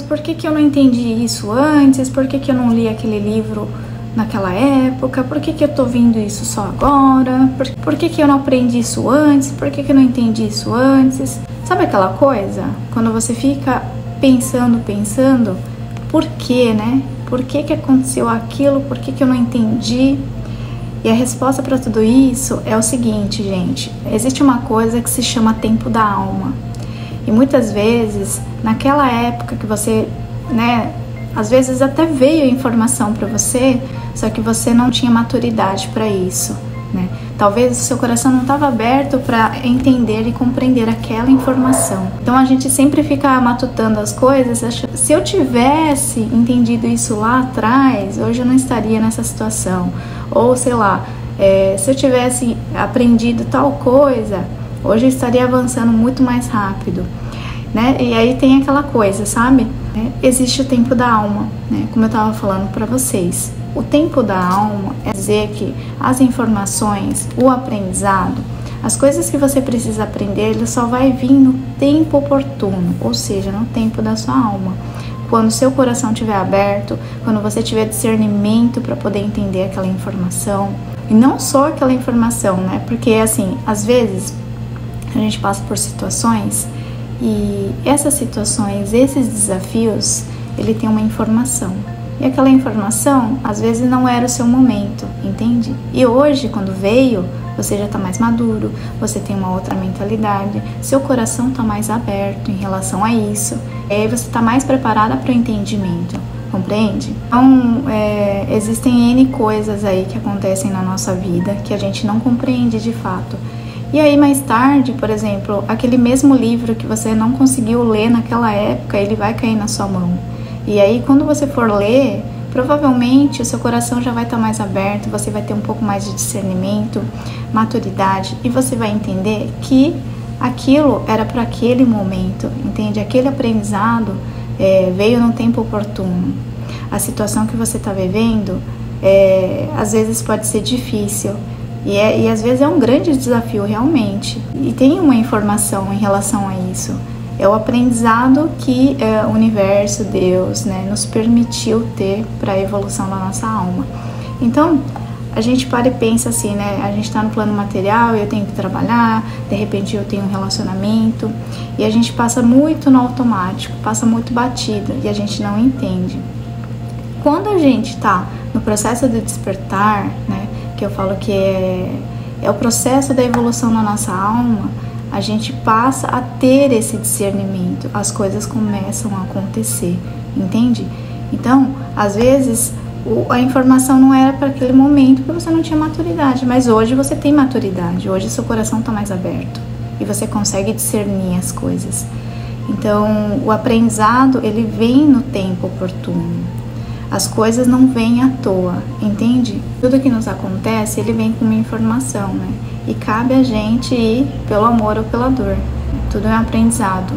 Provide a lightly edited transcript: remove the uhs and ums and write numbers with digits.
mas por que eu não entendi isso antes? Por que eu não li aquele livro naquela época? Por que eu tô vendo isso só agora? Por que eu não aprendi isso antes? Por que eu não entendi isso antes? Sabe aquela coisa? Quando você fica pensando, por que, né? Por que aconteceu aquilo? Por que eu não entendi? E a resposta para tudo isso é o seguinte, gente. Existe uma coisa que se chama tempo da alma. E muitas vezes, naquela época que você, né, às vezes até veio a informação para você, só que você não tinha maturidade para isso, né? Talvez o seu coração não estava aberto para entender e compreender aquela informação. Então a gente sempre fica matutando as coisas, achando, se eu tivesse entendido isso lá atrás, hoje eu não estaria nessa situação. Ou sei lá, se eu tivesse aprendido tal coisa, hoje eu estaria avançando muito mais rápido, né? E aí tem aquela coisa, sabe? Existe o tempo da alma, né? Como eu estava falando para vocês. O tempo da alma é dizer que as informações, o aprendizado, as coisas que você precisa aprender, ele só vai vir no tempo oportuno, ou seja, no tempo da sua alma. Quando o seu coração estiver aberto, quando você tiver discernimento para poder entender aquela informação. E não só aquela informação, né? Porque, assim, às vezes a gente passa por situações e essas situações, esses desafios, ele tem uma informação. E aquela informação, às vezes, não era o seu momento, entende? E hoje, quando veio, você já está mais maduro, você tem uma outra mentalidade, seu coração está mais aberto em relação a isso. E aí você está mais preparada para o entendimento, compreende? Então, existem N coisas aí que acontecem na nossa vida que a gente não compreende de fato. E aí mais tarde, por exemplo, aquele mesmo livro que você não conseguiu ler naquela época, ele vai cair na sua mão. E aí quando você for ler, provavelmente o seu coração já vai estar mais aberto, você vai ter um pouco mais de discernimento, maturidade, e você vai entender que aquilo era para aquele momento, entende? Aquele aprendizado veio no tempo oportuno. A situação que você está vivendo, às vezes pode ser difícil, e às vezes é um grande desafio realmente. E tem uma informação em relação a isso. É o aprendizado que o universo, Deus, né, nos permitiu ter para a evolução da nossa alma. Então, a gente para e pensa assim, né? A gente está no plano material, eu tenho que trabalhar, de repente eu tenho um relacionamento, e a gente passa muito no automático, passa muito batido, e a gente não entende. Quando a gente está no processo de despertar, né, que eu falo que é o processo da evolução da nossa alma, a gente passa a ter esse discernimento, as coisas começam a acontecer, entende? Então, às vezes, a informação não era para aquele momento porque você não tinha maturidade, mas hoje você tem maturidade, hoje seu coração está mais aberto e você consegue discernir as coisas. Então, o aprendizado, ele vem no tempo oportuno. As coisas não vêm à toa, entende? Tudo que nos acontece, ele vem com uma informação, né? E cabe a gente ir pelo amor ou pela dor. Tudo é um aprendizado.